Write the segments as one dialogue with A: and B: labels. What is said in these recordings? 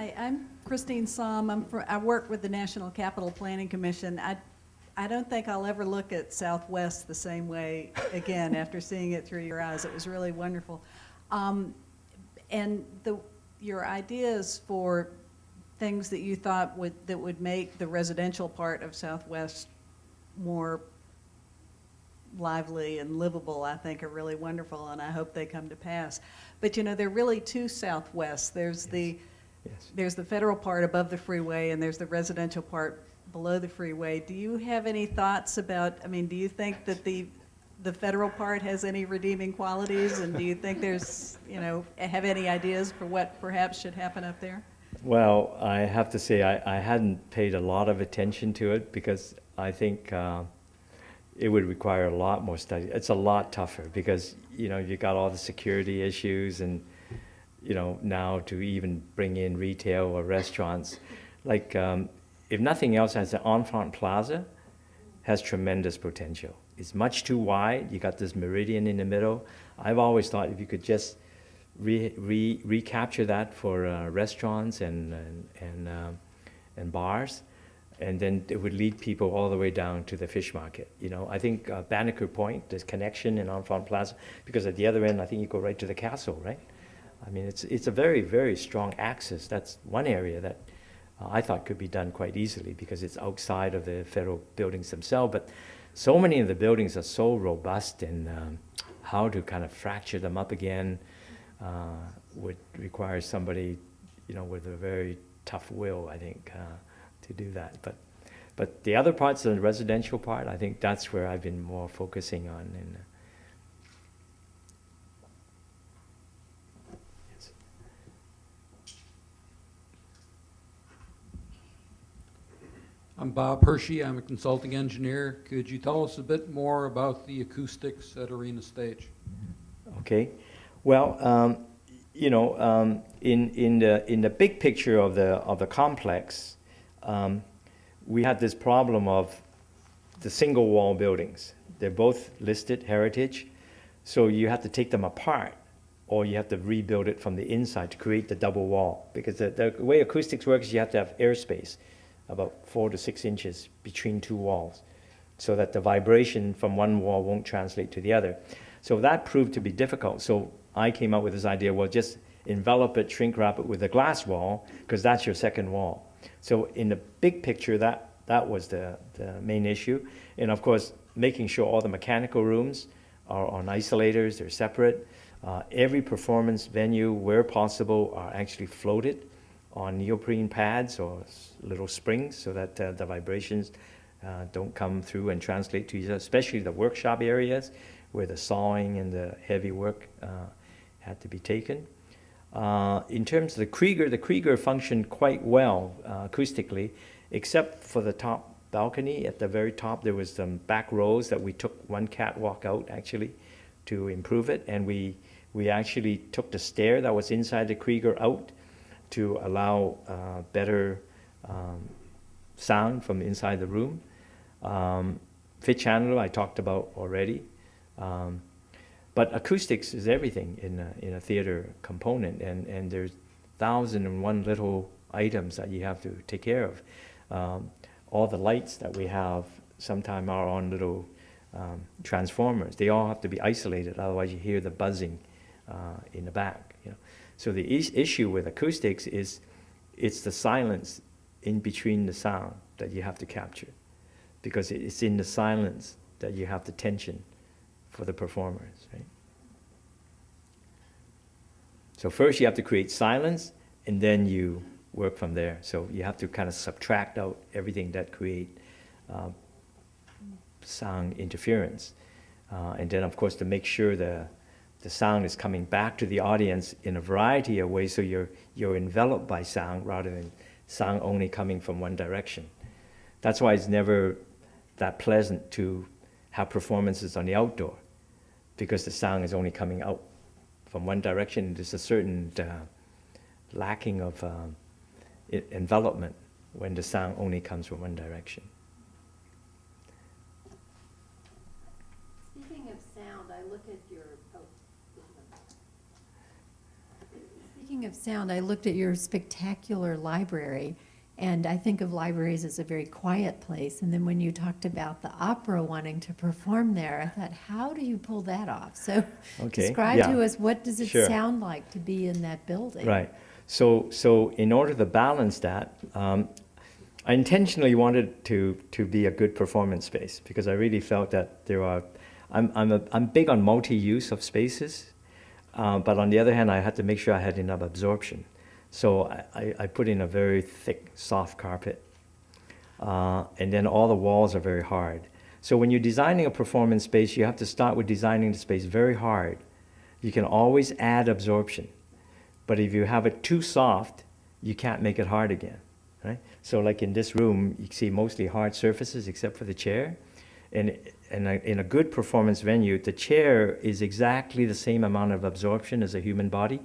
A: Hi, I'm Christine Somm. I work with the National Capital Planning Commission. I don't think I'll ever look at Southwest the same way again after seeing it through your eyes. It was really wonderful. And your ideas for things that you thought would make the residential part of Southwest more lively and livable, I think, are really wonderful, and I hope they come to pass. But you know, there are really two Southwests. There's there's the federal part above the freeway, and there's the residential part below the freeway. Do you have any thoughts about, I mean, do you think that the federal part has any redeeming qualities, and do you think there's, you know, have any ideas for what perhaps should happen up there?
B: Well, I have to say I hadn't paid a lot of attention to it because I think it would require a lot more study. It's a lot tougher because, you know, you got all the security issues and, you know, now to even bring in retail or restaurants. Like, if nothing else, as an Enfant Plaza has tremendous potential. It's much too wide. You got this meridian in the middle. I've always thought if you could just recapture that for restaurants and bars, and then it would lead people all the way down to the fish market. You know, I think Banneker Point, this connection in Enfant Plaza, because at the other end, I think you go right to the castle, right? I mean, it's a very, very strong access. That's one area that I thought could be done quite easily because it's outside of the federal buildings themselves. But so many of the buildings are so robust, and how to kind of fracture them up again would require somebody, you know, with a very tough will, I think, to do that. But the other parts of the residential part, I think that's where I've been more focusing on. And yes.
C: I'm Bob Hershey. I'm a consulting engineer. Could you tell us a bit more about the acoustics at Arena Stage?
B: Okay. Well, you know, in the big picture of the complex, we had this problem of the single wall buildings. They're both listed heritage, so you have to take them apart, or you have to rebuild it from the inside to create the double wall. Because the way acoustics works, you have to have airspace, about 4 to 6 inches between two walls, so that the vibration from one wall won't translate to the other. So that proved to be difficult. So I came up with this idea, well, just envelop it, shrink wrap it with a glass wall, because that's your second wall. So in the big picture, that was the main issue. And of course, making sure all the mechanical rooms are on isolators, they're separate. Every performance venue, where possible, are actually floated on neoprene pads or little springs so that the vibrations don't come through and translate to each other, especially the workshop areas where the sawing and the heavy work had to be taken. In terms of the Krieger functioned quite well acoustically, except for the top balcony. At the very top, there was some back rows that we took one catwalk out, actually, to improve it. And we actually took the stair that was inside the Krieger out to allow better sound from inside the room. Fit channel I talked about already. But acoustics is everything in a theater component, and there's 1,001 little items that you have to take care of. All the lights that we have sometimes are on little transformers. They all have to be isolated, otherwise you hear the buzzing in the back. You know? So the issue with acoustics is it's the silence in between the sound that you have to capture, because it's in the silence that you have the tension for the performers, right? So first you have to create silence, and then you work from there. So you have to kind of subtract out everything that create sound interference. And then of course to make sure the sound is coming back to the audience in a variety of ways, so you're enveloped by sound rather than sound only coming from one direction. That's why it's never that pleasant to have performances on the outdoor, because the sound is only coming out from one direction. There's a certain lacking of envelopment when the sound only comes from one direction.
D: Speaking of sound, I look at your Speaking of sound, I looked at your spectacular library, and I think of libraries as a very quiet place. And then when you talked about the opera wanting to perform there, I thought, how do you pull that off? So
B: Okay,
D: describe
B: yeah.
D: to us, what does it
B: Sure.
D: sound like to be in that building?
B: Right. So in order to balance that, I intentionally wanted to be a good performance space because I really felt that I'm big on multi-use of spaces, but on the other hand, I had to make sure I had enough absorption. So I put in a very thick, soft carpet, and then all the walls are very hard. So when you're designing a performance space, you have to start with designing the space very hard. You can always add absorption. But if you have it too soft, you can't make it hard again, right? So like in this room, you see mostly hard surfaces except for the chair. And in a good performance venue, the chair is exactly the same amount of absorption as a human body.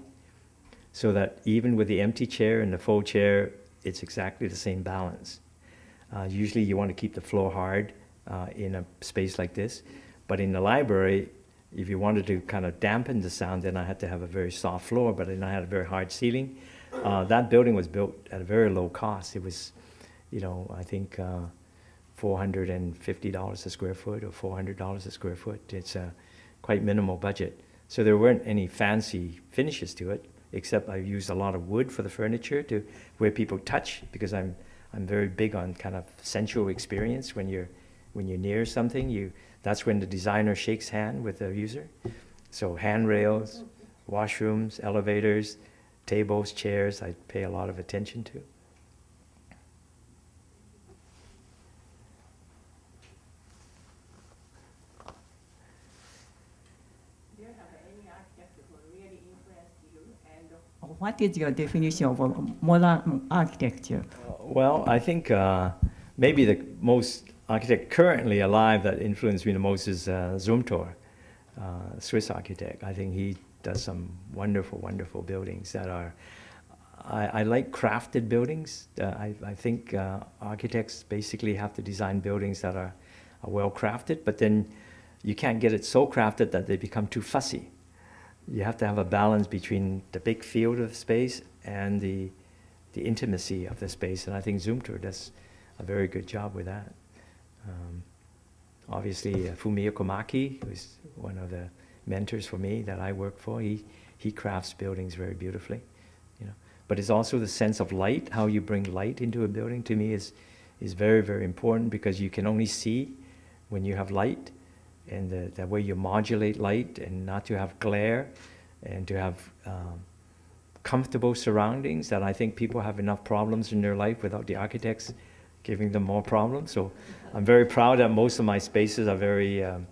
B: So that even with the empty chair and the full chair, it's exactly the same balance. Usually you want to keep the floor hard in a space like this. But in the library, if you wanted to kind of dampen the sound, then I had to have a very soft floor, but then I had a very hard ceiling. That building was built at a very low cost. It was, I think $450 a square foot or $400 a square foot. It's a quite minimal budget. So there weren't any fancy finishes to it, except I used a lot of wood for the furniture to where people touch, because I'm very big on kind of sensual experience. When you're near something, that's when the designer shakes hand with the user. So handrails, washrooms, elevators, tables, chairs, I pay a lot of attention to.
E: What is your definition of modern architecture?
B: Well, I think maybe the most architect currently alive that influenced me the most is Zumthor, Swiss architect. I think he does some wonderful, wonderful buildings that are, I like crafted buildings. I think architects basically have to design buildings that are well crafted, but then you can't get it so crafted that they become too fussy. You have to have a balance between the big field of space and the intimacy of the space, and I think Zumthor does a very good job with that. Obviously, Fumio Komaki, who's one of the mentors for me that I work for, he crafts buildings very beautifully, But it's also the sense of light, how you bring light into a building, to me is very, very important, because you can only see when you have light, and the way you modulate light and not to have glare, and to have comfortable surroundings. That I think people have enough problems in their life without the architects giving them more problems. So I'm very proud that most of my spaces are they're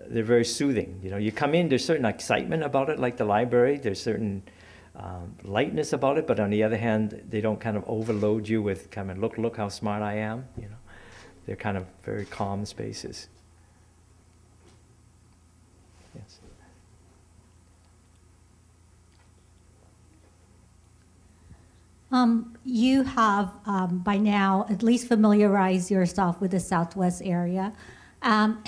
B: very soothing. You come in, there's certain excitement about it, like the library. There's certain lightness about it, but on the other hand, they don't kind of overload you with kind of look how smart I am. They're kind of very calm spaces. Yes.
F: You have by now at least familiarized yourself with the Southwest area. I'm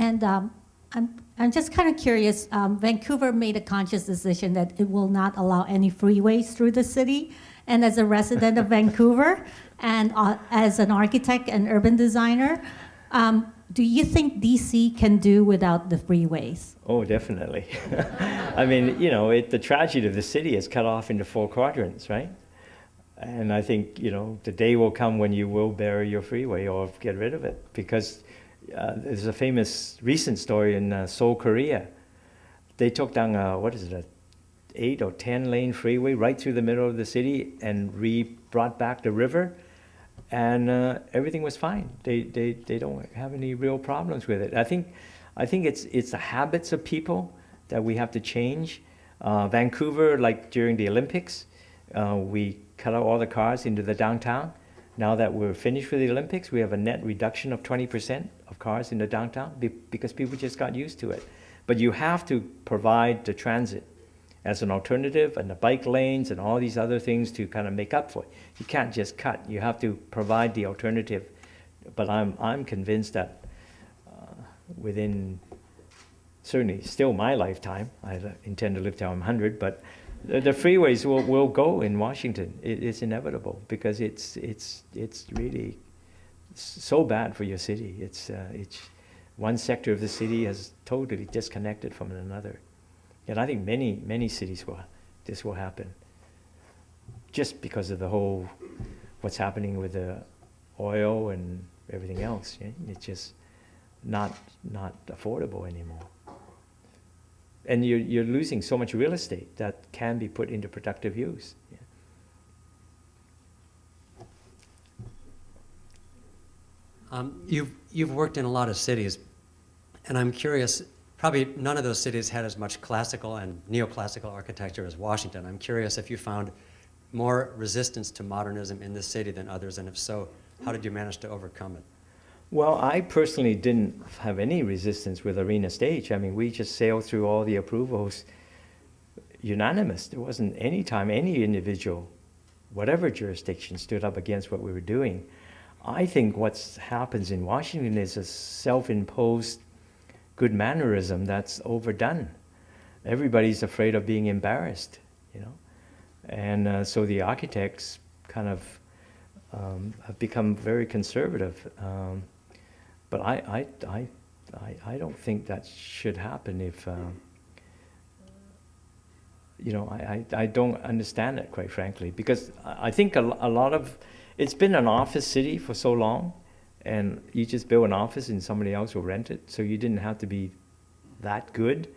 F: just kind of curious, Vancouver made a conscious decision that it will not allow any freeways through the city. And as a resident of Vancouver and as an architect and urban designer, do you think DC can do without the freeways?
B: Oh, definitely. I mean, the tragedy of the city is cut off into 4 quadrants, right? And I think, the day will come when you will bury your freeway or get rid of it, because there's a famous recent story in Seoul, Korea. They took down a 8 or 10 lane freeway right through the middle of the city and brought back the river, and everything was fine. They don't have any real problems with it. I think it's the habits of people that we have to change. Vancouver, like during the Olympics, we cut out all the cars into the downtown. Now that we're finished with the Olympics, we have a net reduction of 20% of cars in the downtown because people just got used to it. But you have to provide the transit as an alternative, and the bike lanes and all these other things to kind of make up for it. You can't just cut. You have to provide the alternative. But I'm convinced that within certainly still my lifetime, I intend to live till I'm 100, but The freeways will go in Washington. It's inevitable because it's really so bad for your city. It's one sector of the city has totally disconnected from another, and I think many cities this will happen. Just because of the whole what's happening with the oil and everything else, yeah? It's just not affordable anymore. And you're losing so much real estate that can be put into productive use. Yeah.
G: You've worked in a lot of cities, and I'm curious, probably none of those cities had as much classical and neoclassical architecture as Washington. I'm curious if you found more resistance to modernism in this city than others, and if so, how did you manage to overcome it?
B: Well, I personally didn't have any resistance with Arena Stage. I mean, we just sailed through all the approvals unanimous. There wasn't any time any individual, whatever jurisdiction, stood up against what we were doing. I think what happens in Washington is a self-imposed good mannerism that's overdone. Everybody's afraid of being embarrassed, you know. And so the architects kind of have become very conservative. But I don't think that should happen if, you know, I don't understand it, quite frankly, because I think a lot of, it's been an office city for so long, and you just build an office and somebody else will rent it, so you didn't have to be that good.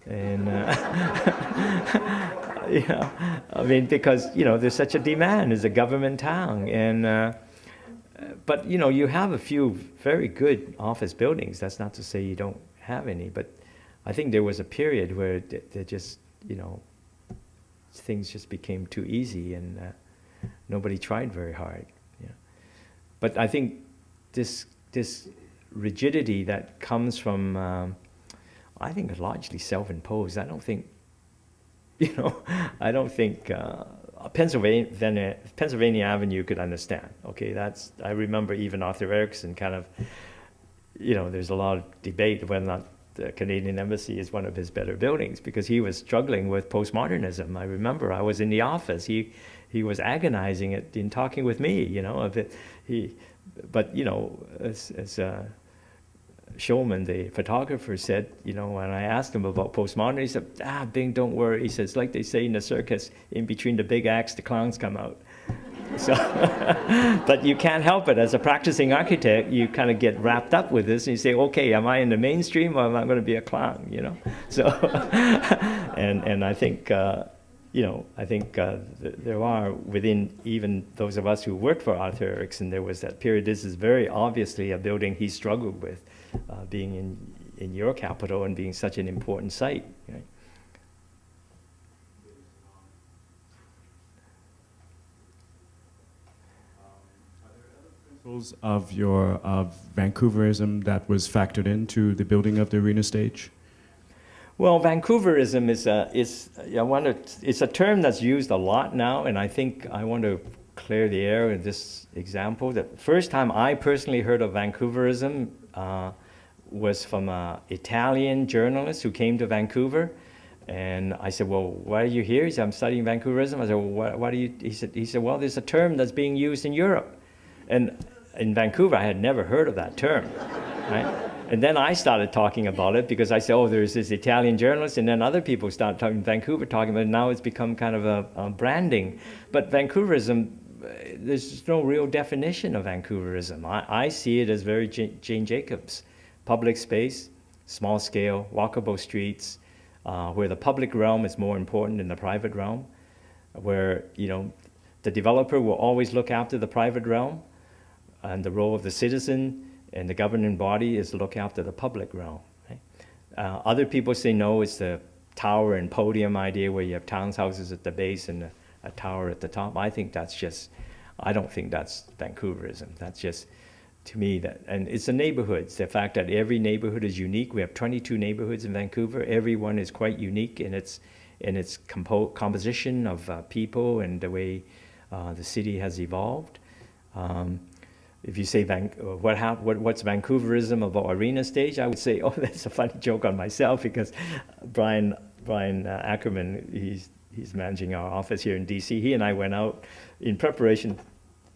B: And, you know, I mean, because, you know, there's such a demand, it's a government town, and, but, you know, you have a few very good office buildings. That's not to say you don't have any, but I think there was a period where they just, you know, things just became too easy, and nobody tried very hard. Yeah. But I think this rigidity that comes from, I think, largely self-imposed. I don't think, you know, I don't think Pennsylvania Avenue could understand. Okay, that's, I remember even Arthur Erickson kind of, you know, there's a lot of debate whether or not the Canadian Embassy is one of his better buildings, because he was struggling with postmodernism. I remember I was in the office. He was agonizing in talking with me, you know, of it. But, you know, as Shulman, the photographer, said, you know, when I asked him about postmodern, he said, Bing, don't worry. He says, like they say in the circus, in between the big acts, the clowns come out. So, but you can't help it. As a practicing architect, you kind of get wrapped up with this, and you say, okay, am I in the mainstream, or am I going to be a clown, you know? So, and I think, you know, I think there are, within even those of us who worked for Arthur Erickson, there was that period. This is very obviously a building he struggled with, being in your capital and being such an important site. Right?
H: Of Vancouverism that was factored into the building of the Arena Stage?
B: Well, Vancouverism it's a term that's used a lot now, and I think I want to clear the air in this example. The first time I personally heard of Vancouverism was from an Italian journalist who came to Vancouver, and I said, well, why are you here? He said, I'm studying Vancouverism. I said, well, why do you? He said, well, there's a term that's being used in Europe, and in Vancouver, I had never heard of that term, right? And then I started talking about it because I said, oh, there's this Italian journalist, and then other people started talking, Vancouver talking about it. Now it's become kind of a branding. But Vancouverism, there's no real definition of Vancouverism. I see it as very Jane Jacobs. Public space, small scale, walkable streets, where the public realm is more important than the private realm, where, you know, the developer will always look after the private realm, and the role of the citizen and the governing body is to look after the public realm. Right? Other people say no, it's the tower and podium idea where you have townhouses at the base and a tower at the top. I think that's just, I don't think that's Vancouverism. That's just, to me, that, and it's the neighborhoods, the fact that every neighborhood is unique. We have 22 neighborhoods in Vancouver. Every one is quite unique in its composition of people and the way the city has evolved. If you say what's Vancouverism about Arena Stage, I would say, oh, that's a funny joke on myself, because Brian Ackerman, he's managing our office here in DC. He and I went out in preparation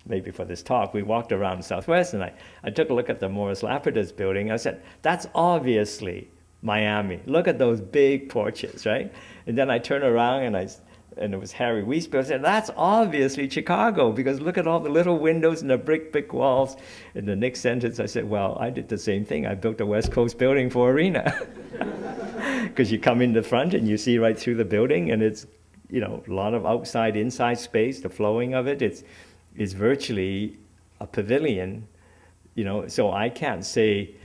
B: maybe for this talk. We walked around Southwest, and I took a look at the Morris Lapidus building. I said, that's obviously Miami. Look at those big porches, right? And then I turned around, and it was Harry Wiesby. I said, that's obviously Chicago, because look at all the little windows and the brick walls. In the next sentence, I said, well, I did the same thing. I built a West Coast building for Arena. Because you come in the front and you see right through the building, and it's, you know, a lot of outside, inside space, the flowing of it. It's virtually a pavilion, you know, so I can't say,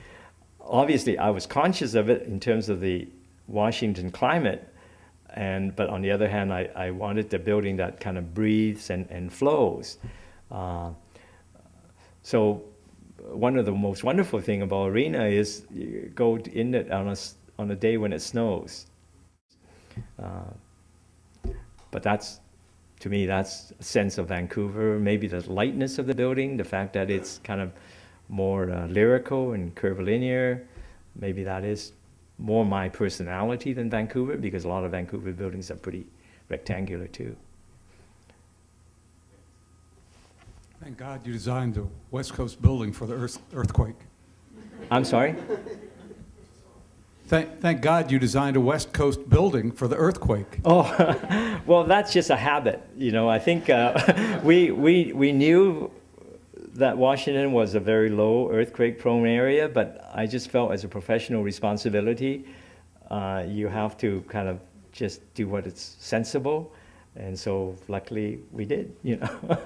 B: obviously I was conscious of it in terms of the Washington climate, but on the other hand, I wanted the building that kind of breathes and flows. So one of the most wonderful thing about Arena is you go in it on a day when it snows. But that's, to me, that's a sense of Vancouver. Maybe the lightness of the building, the fact that it's kind of more lyrical and curvilinear. Maybe that is more my personality than Vancouver, because a lot of Vancouver buildings are pretty rectangular too.
I: Thank God you designed the West Coast building for the earthquake.
B: I'm sorry?
I: Thank God you designed a West Coast building for the earthquake.
B: Oh, well, that's just a habit. You know, I think we knew that Washington was a very low earthquake-prone area, but I just felt as a professional responsibility, you have to kind of just do what is sensible, and so luckily we did, you know.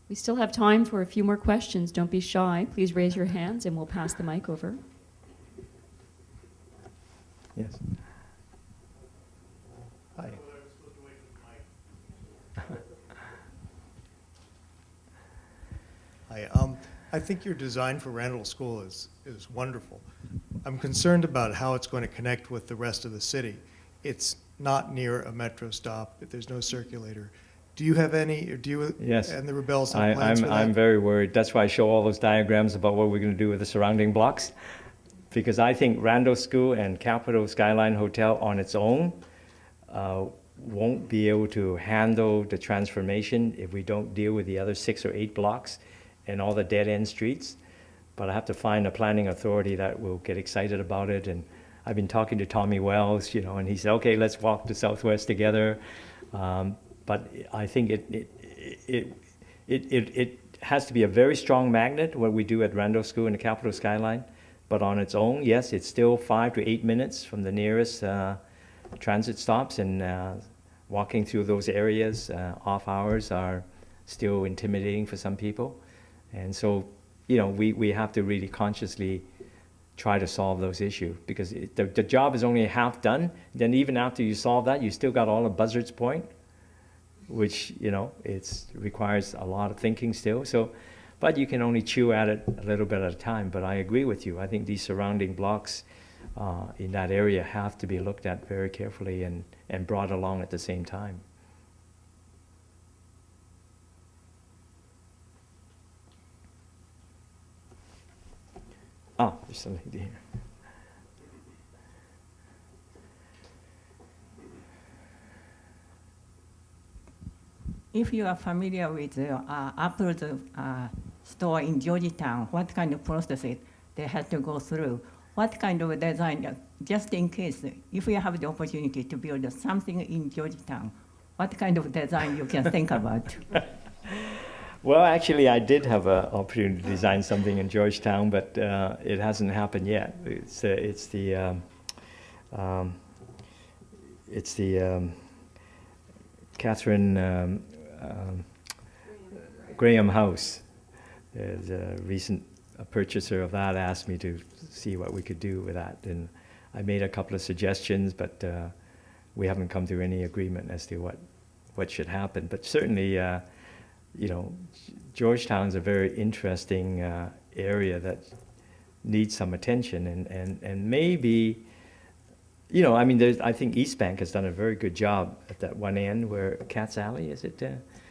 J: We still have time for a few more questions. Don't be shy. Please raise your hands and we'll pass the mic over.
B: Yes. Hi.
K: Hi. I think your design for Randall School is wonderful. I'm concerned about how it's going to connect with the rest of the city. It's not near a metro stop. There's no circulator. Do you have any, or do you
B: Yes.
K: and the Rebels have plans for that?
B: I'm very worried. That's why I show all those diagrams about what we're going to do with the surrounding blocks. Because I think Randall School and Capitol Skyline Hotel on its own won't be able to handle the transformation if we don't deal with the other 6 or 8 blocks and all the dead-end streets. But I have to find a planning authority that will get excited about it. And I've been talking to Tommy Wells, you know, and he said, okay, let's walk to Southwest together. But I think it has to be a very strong magnet, what we do at Randall School and the Capitol Skyline. But on its own, yes, it's still 5 to 8 minutes from the nearest transit stops, and walking through those areas off hours are still intimidating for some people. And so, you know, we have to really consciously try to solve those issues, because the job is only half done. Then even after you solve that, you still got all the Buzzards Point, which, you know, it requires a lot of thinking still. So, but you can only chew at it a little bit at a time. But I agree with you. I think these surrounding blocks in that area have to be looked at very carefully and brought along at the same time. Ah, there's a lady here.
E: If you are familiar with Apple's store in Georgetown, what kind of processes they had to go through? What kind of design, just in case, if you have the opportunity to build something in Georgetown, what kind of design you can think about?
B: Well, actually, I did have an opportunity to design something in Georgetown, but it hasn't happened yet. It's the Catherine Graham House. There's a recent purchaser of that asked me to see what we could do with that, and I made a couple of suggestions, but we haven't come to any agreement as to what should happen. But certainly, you know, Georgetown's a very interesting area that needs some attention, and maybe, you know, I mean, I think East Bank has done a very good job at that one end where Katz Alley, is it?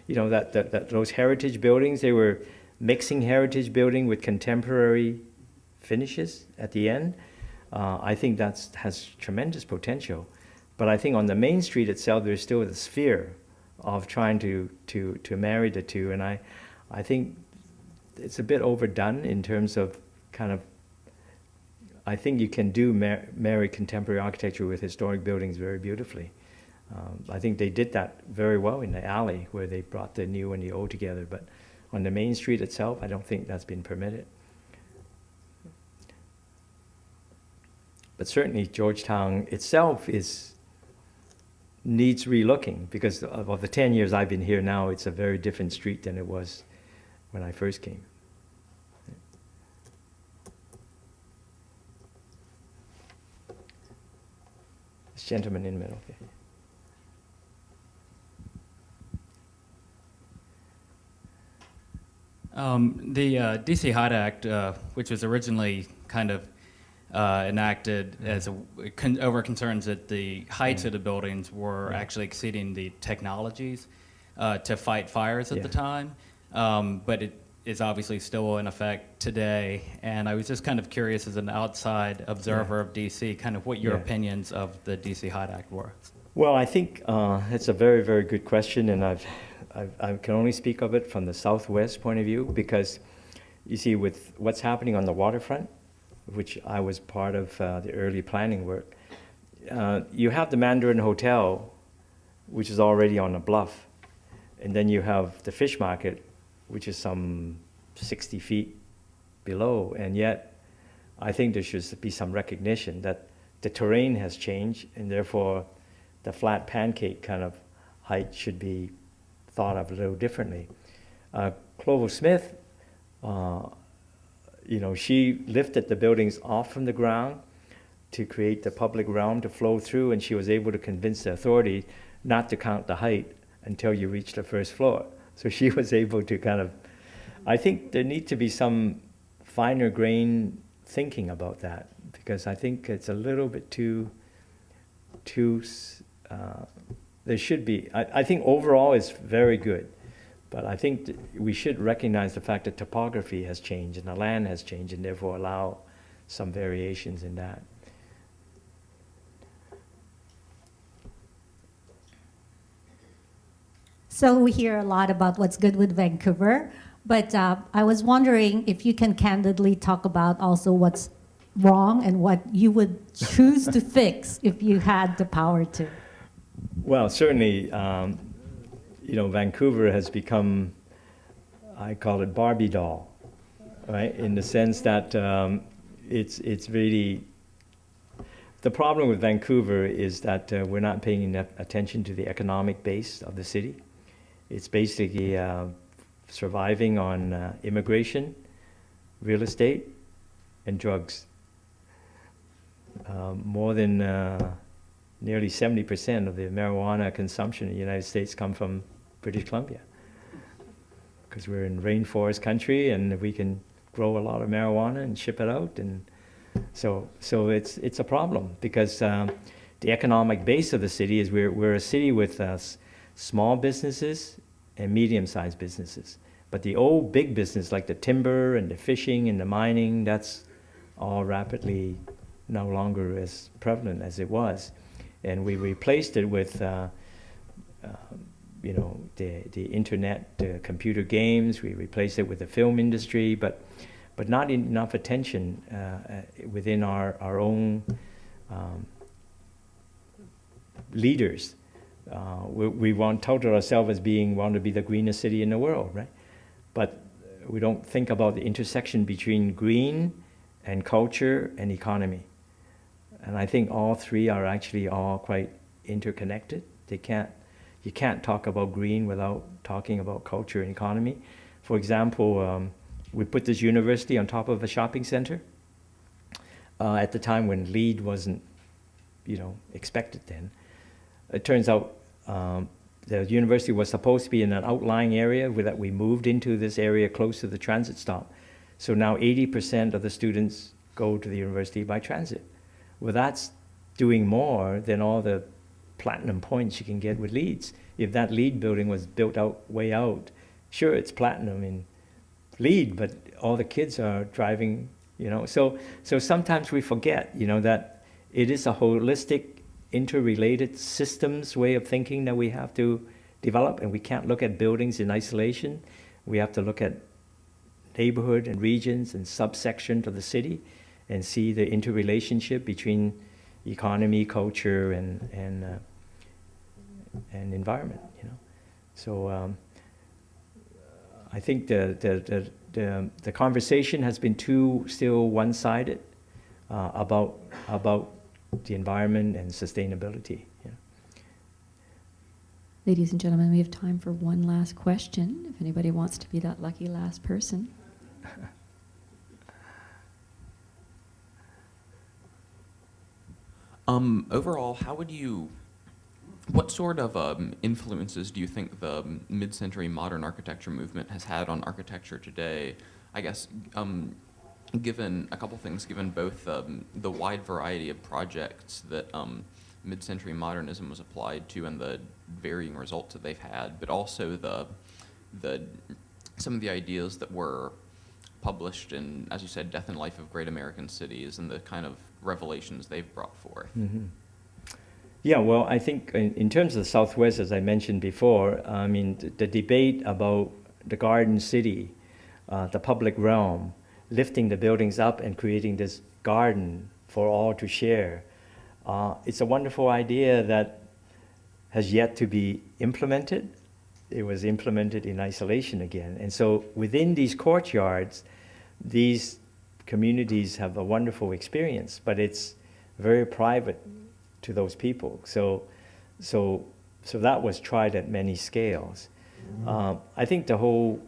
B: You know, that those heritage buildings, they were mixing heritage building with contemporary finishes at the end. I think that has tremendous potential. But I think on the main street itself, there's still this fear of trying to marry the two. And I think it's a bit overdone in terms of kind of, I think you can do marry contemporary architecture with historic buildings very beautifully. I think they did that very well in the alley where they brought the new and the old together. But on the main street itself, I don't think that's been permitted. But certainly Georgetown itself needs relooking because of the 10 years I've been here now, it's a very different street than it was when I first came. This gentleman in the middle. Okay.
L: The DC HUD Act, which was originally kind of enacted as over concerns that the heights of the buildings were actually exceeding the technologies to fight fires at the time, but it is obviously still in effect today. And I was just kind of curious as an outside observer of DC, kind of what your opinions of the DC HUD Act were.
B: Well, I think it's a very, very good question, and I can only speak of it from the Southwest point of view because, you see, with what's happening on the waterfront, which I was part of the early planning work, you have the Mandarin Hotel, which is already on a bluff, and then you have the fish market, which is some 60 feet below, and yet I think there should be some recognition that the terrain has changed, and therefore the flat pancake kind of height should be thought of a little differently. Clovis Smith, she lifted the buildings off from the ground to create the public realm to flow through, and she was able to convince the authority not to count the height until you reach the first floor. So she was able to kind of, I think there needs to be some finer grain thinking about that, because I think it's a little bit too there should be, I think overall it's very good, but I think we should recognize the fact that topography has changed and the land has changed, and therefore allow some variations in that.
F: So we hear a lot about what's good with Vancouver, but I was wondering if you can candidly talk about also what's wrong and what you would choose to fix if you had the power to.
B: Well, certainly, Vancouver has become, I call it Barbie doll, right? In the sense that it's really, the problem with Vancouver is that we're not paying enough attention to the economic base of the city. It's basically surviving on immigration, real estate, and drugs. More than nearly 70% of the marijuana consumption in the United States come from British Columbia, because we're in rainforest country and we can grow a lot of marijuana and ship it out, and so it's a problem because the economic base of the city is we're a city with small businesses and medium-sized businesses, but the old big business like the timber and the fishing and the mining, that's all rapidly no longer as prevalent as it was. And we replaced it with, the internet, computer games. We replaced it with the film industry, but not enough attention within our own leaders. We touted ourselves as want to be the greenest city in the world, right? But we don't think about the intersection between green and culture and economy. And I think all three are actually all quite interconnected. You can't talk about green without talking about culture and economy. For example, we put this university on top of a shopping center at the time when LEED wasn't, expected then. It turns out the university was supposed to be in an outlying area that we moved into this area close to the transit stop. So now 80% of the students go to the university by transit. Well, that's doing more than all the platinum points you can get with LEEDs. If that LEED building was built way out, sure, it's platinum in LEED, but all the kids are driving you know. So sometimes we forget, you know, that it is a holistic, interrelated systems way of thinking that we have to develop, and we can't look at buildings in isolation. We have to look at neighborhood and regions and subsections of the city and see the interrelationship between economy, culture, and environment, you know. So I think the conversation has been too still one-sided about the environment and sustainability. You know.
J: Ladies and gentlemen, we have time for one last question, if anybody wants to be that lucky last person.
M: Overall, what sort of influences do you think the mid-century modern architecture movement has had on architecture today? I guess, given a couple things, given both the wide variety of projects that mid-century modernism was applied to and the varying results that they've had, but also some of the ideas that were published in, as you said, Death and Life of Great American Cities and the kind of revelations they've brought forth.
B: Mm-hmm. Yeah, well, I think in terms of the Southwest, as I mentioned before, I mean, the debate about the garden city, the public realm, lifting the buildings up and creating this garden for all to share, it's a wonderful idea that has yet to be implemented. It was implemented in isolation again. And so within these courtyards, these communities have a wonderful experience, but it's very private to those people. So that was tried at many scales. I think the whole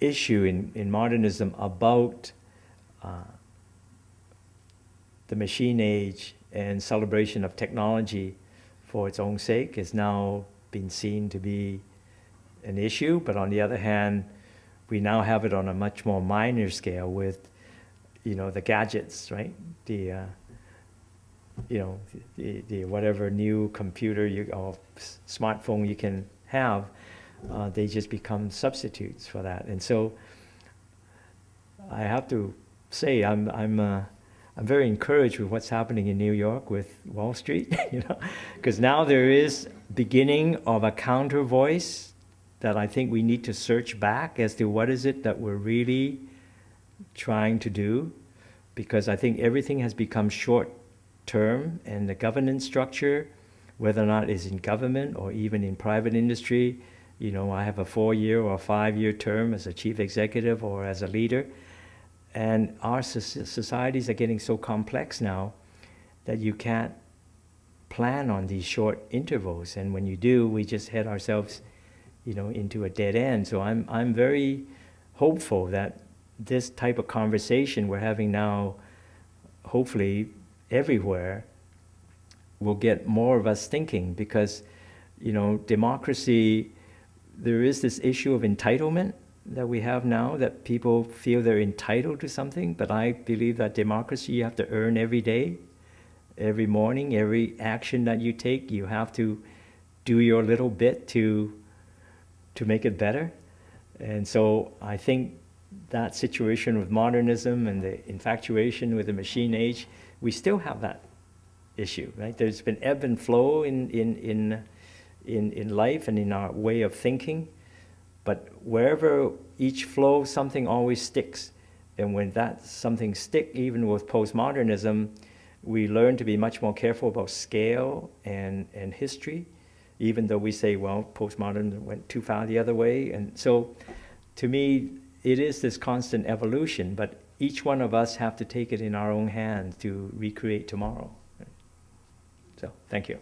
B: issue in modernism about the machine age and celebration of technology for its own sake has now been seen to be an issue, but on the other hand, we now have it on a much more minor scale with, you know, the gadgets, right? The whatever new computer or smartphone you can have, they just become substitutes for that. And so I have to say I'm very encouraged with what's happening in New York with Wall Street, you know, because now there is beginning of a counter voice that I think we need to search back as to what is it that we're really trying to do, because I think everything has become short term, and the governance structure, whether or not it's in government or even in private industry, you know, I have a 4-year or 5-year term as a chief executive or as a leader. And our societies are getting so complex now that you can't plan on these short intervals. And when you do, we just head ourselves, you know, into a dead end. So I'm very hopeful that this type of conversation we're having now, hopefully everywhere, will get more of us thinking, because, you know, democracy, there is this issue of entitlement that we have now, that people feel they're entitled to something, but I believe that democracy you have to earn every day, every morning, every action that you take, you have to do your little bit to make it better. And so I think that situation with modernism and the infatuation with the machine age, we still have that issue, right? There's been ebb and flow in life and in our way of thinking. But wherever each flow, something always sticks. And when that something sticks, even with postmodernism, we learn to be much more careful about scale and history, even though we say, well, postmodernism went too far the other way. And so to me, it is this constant evolution, but each one of us have to take it in our own hands to recreate tomorrow. So, thank you.